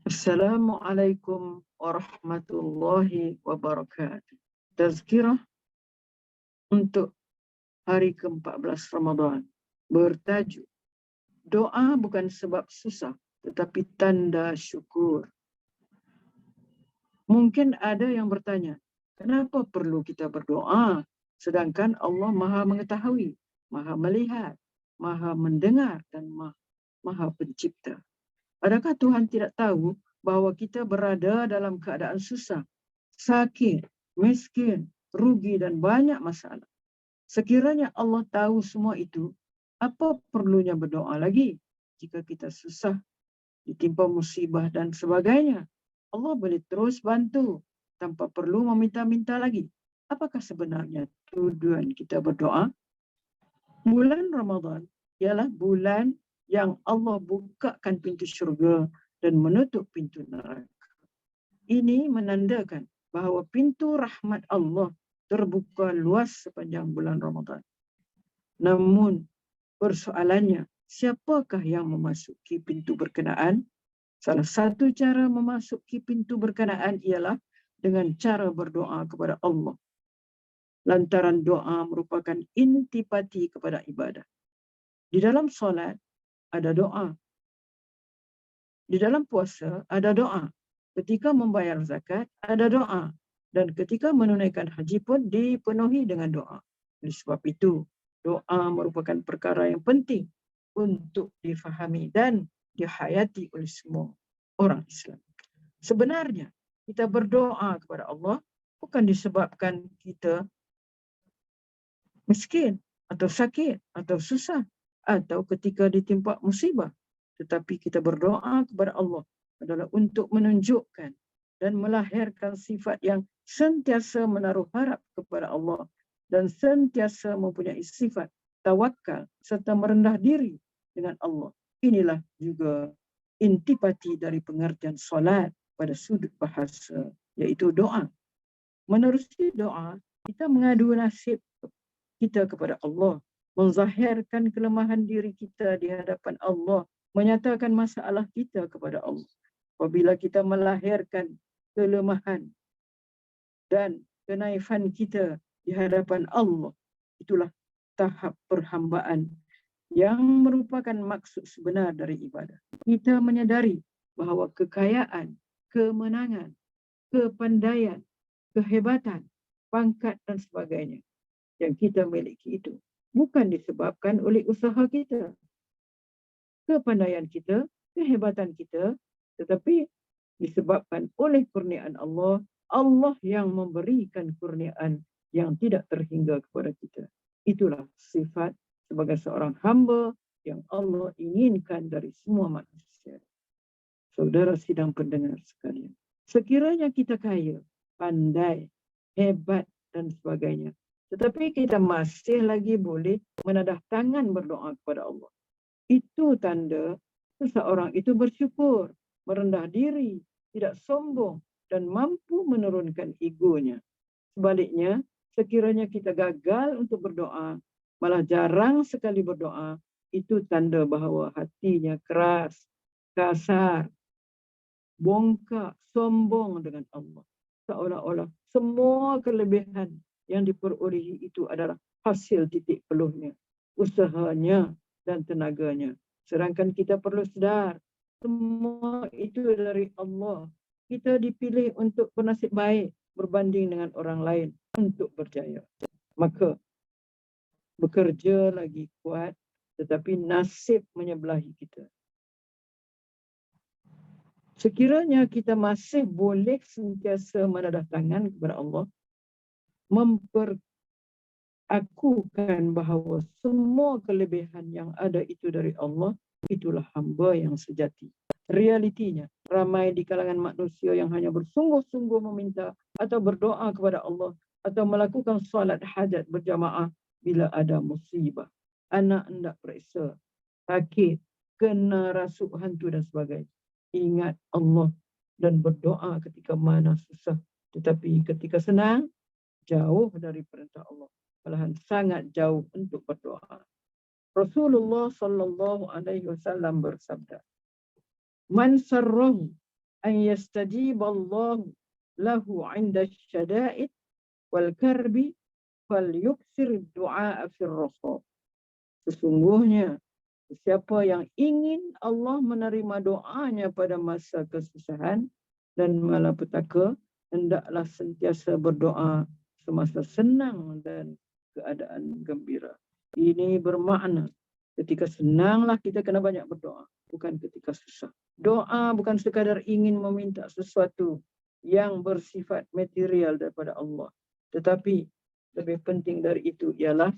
Assalamualaikum warahmatullahi wabarakatuh. Tazkirah untuk hari ke-14 Ramadan bertajuk doa bukan sebab susah tetapi tanda syukur. Mungkin ada yang bertanya, kenapa perlu kita berdoa sedangkan Allah Maha mengetahui, Maha melihat, Maha mendengar dan Maha pencipta? Adakah Tuhan tidak tahu bahawa kita berada dalam keadaan susah, sakit, miskin, rugi dan banyak masalah? Sekiranya Allah tahu semua itu, apa perlunya berdoa lagi? Jika kita susah, ditimpa musibah dan sebagainya, Allah boleh terus bantu tanpa perlu meminta-minta lagi. Apakah sebenarnya tujuan kita berdoa? Bulan Ramadan ialah bulan yang Allah bukakan pintu syurga dan menutup pintu neraka. Ini menandakan bahawa pintu rahmat Allah terbuka luas sepanjang bulan Ramadan. Namun, persoalannya, siapakah yang memasuki pintu berkenaan? Salah satu cara memasuki pintu berkenaan ialah dengan cara berdoa kepada Allah. Lantaran doa merupakan intipati kepada ibadah. Di dalam solat ada doa. Di dalam puasa ada doa. Ketika membayar zakat ada doa. Dan ketika menunaikan haji pun dipenuhi dengan doa. Oleh sebab itu, doa merupakan perkara yang penting untuk difahami dan dihayati oleh semua orang Islam. Sebenarnya, kita berdoa kepada Allah bukan disebabkan kita miskin atau sakit atau susah atau ketika ditimpa musibah. Tetapi kita berdoa kepada Allah adalah untuk menunjukkan dan melahirkan sifat yang sentiasa menaruh harap kepada Allah dan sentiasa mempunyai sifat tawakal serta merendah diri dengan Allah. Inilah juga intipati dari pengertian solat pada sudut bahasa, iaitu doa. Menerusi doa, kita mengadu nasib kita kepada Allah, menzahirkan kelemahan diri kita di hadapan Allah, menyatakan masalah kita kepada Allah. Apabila kita melahirkan kelemahan dan kenaifan kita di hadapan Allah, itulah tahap perhambaan yang merupakan maksud sebenar dari ibadah. Kita menyadari bahawa kekayaan, kemenangan, kepandaian, kehebatan, pangkat dan sebagainya yang kita miliki itu bukan disebabkan oleh usaha kita, kepandaian kita, kehebatan kita, tetapi disebabkan oleh kurniaan Allah. Allah yang memberikan kurniaan yang tidak terhingga kepada kita. Itulah sifat sebagai seorang hamba yang Allah inginkan dari semua manusia. Saudara sidang pendengar sekalian, sekiranya kita kaya, pandai, hebat dan sebagainya, tetapi kita masih lagi boleh menadah tangan berdoa kepada Allah, itu tanda seseorang itu bersyukur, merendah diri, tidak sombong dan mampu menurunkan egonya. Sebaliknya, sekiranya kita gagal untuk berdoa, malah jarang sekali berdoa, itu tanda bahawa hatinya keras, kasar, bongkak, sombong dengan Allah. Seolah-olah semua kelebihan yang diperolehi itu adalah hasil titik peluhnya, usahanya dan tenaganya. Sedangkan kita perlu sedar, semua itu dari Allah. Kita dipilih untuk bernasib baik berbanding dengan orang lain untuk berjaya. Maka bekerja lagi kuat, tetapi nasib menyebelahi kita. Sekiranya kita masih boleh sentiasa menadah tangan kepada Allah, memperakukan bahawa semua kelebihan yang ada itu dari Allah, itulah hamba yang sejati. Realitinya, ramai di kalangan manusia yang hanya bersungguh-sungguh meminta atau berdoa kepada Allah atau melakukan solat hajat berjamaah bila ada musibah, anak hendak periksa, sakit, kena rasuk hantu dan sebagainya. Ingat Allah dan berdoa ketika mana susah. Tetapi ketika senang, jauh dari perintah Allah. Malahan sangat jauh untuk berdoa. Rasulullah sallallahu alaihi wasallam bersabda, "Man sarrahu an yastajiballahu lahu 'inda syada'id wal karbi falyukthir du'a fir raha. Sesungguhnya siapa yang ingin Allah menerima doanya pada masa kesusahan dan malapetaka, hendaklah sentiasa berdoa semasa senang dan keadaan gembira. Ini bermakna ketika senanglah kita kena banyak berdoa, bukan ketika susah. Doa bukan sekadar ingin meminta sesuatu yang bersifat material daripada Allah, tetapi lebih penting dari itu ialah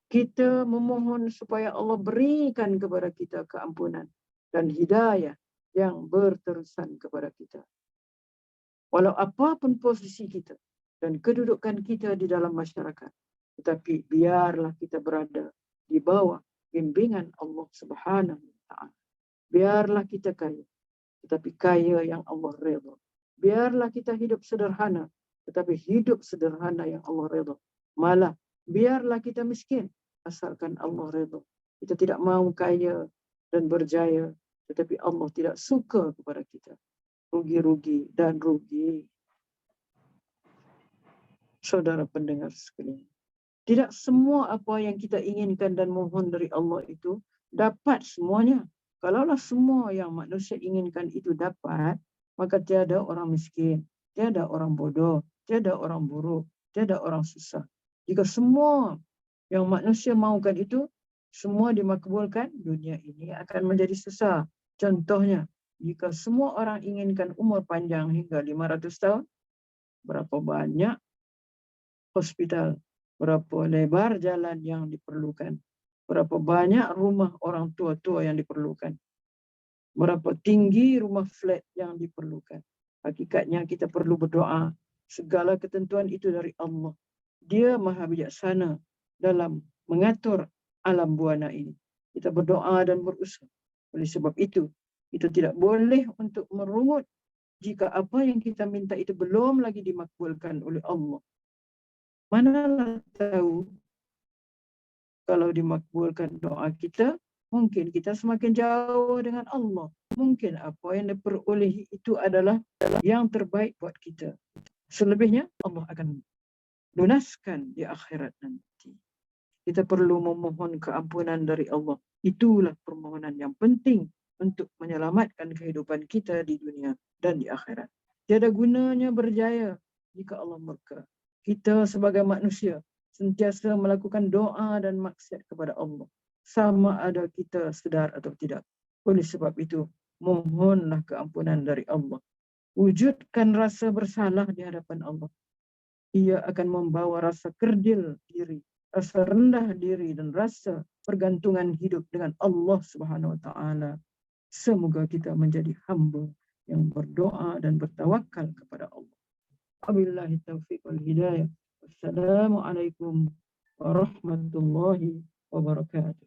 kita memohon supaya Allah berikan kepada kita keampunan dan hidayah yang berterusan kepada kita. Walau apapun posisi kita dan kedudukan kita di dalam masyarakat, tetapi biarlah kita berada di bawah bimbingan Allah Subhanahu wa taala. Biarlah kita kaya, tetapi kaya yang Allah redha. Biarlah kita hidup sederhana, tetapi hidup sederhana yang Allah redha. Malah biarlah kita miskin, asalkan Allah redha. Kita tidak mau kaya dan berjaya, tetapi Allah tidak suka kepada kita. Rugi-rugi dan rugi. Saudara pendengar sekalian, tidak semua apa yang kita inginkan dan mohon dari Allah itu dapat semuanya. Kalaulah semua yang manusia inginkan itu dapat, maka tiada orang miskin, tiada orang bodoh, tiada orang buruk, tiada orang susah. Jika semua yang manusia mahukan itu semua dimakbulkan, dunia ini akan menjadi susah. Contohnya, jika semua orang inginkan umur panjang hingga 500 tahun, berapa banyak hospital, berapa lebar jalan yang diperlukan, berapa banyak rumah orang tua-tua yang diperlukan, berapa tinggi rumah flat yang diperlukan. Hakikatnya kita perlu berdoa. Segala ketentuan itu dari Allah. Dia maha bijaksana dalam mengatur alam buana ini. Kita berdoa dan berusaha. Oleh sebab itu, kita tidak boleh untuk merungut jika apa yang kita minta itu belum lagi dimakbulkan oleh Allah. Manalah tahu kalau dimakbulkan doa kita, mungkin kita semakin jauh dengan Allah. Mungkin apa yang diperolehi itu adalah yang terbaik buat kita. Selebihnya Allah akan lunaskan di akhirat nanti. Kita perlu memohon keampunan dari Allah. Itulah permohonan yang penting untuk menyelamatkan kehidupan kita di dunia dan di akhirat. Tiada gunanya berjaya jika Allah murka. Kita sebagai manusia sentiasa melakukan doa dan maksiat kepada Allah, sama ada kita sedar atau tidak. Oleh sebab itu, mohonlah keampunan dari Allah. Wujudkan rasa bersalah di hadapan Allah. Ia akan membawa rasa kerdil diri, rasa rendah diri dan rasa pergantungan hidup dengan Allah Subhanahu wa taala. Semoga kita menjadi hamba yang berdoa dan bertawakal kepada Allah. Wabillahi taufiq wal hidayah. Wassalamualaikum warahmatullahi wabarakatuh.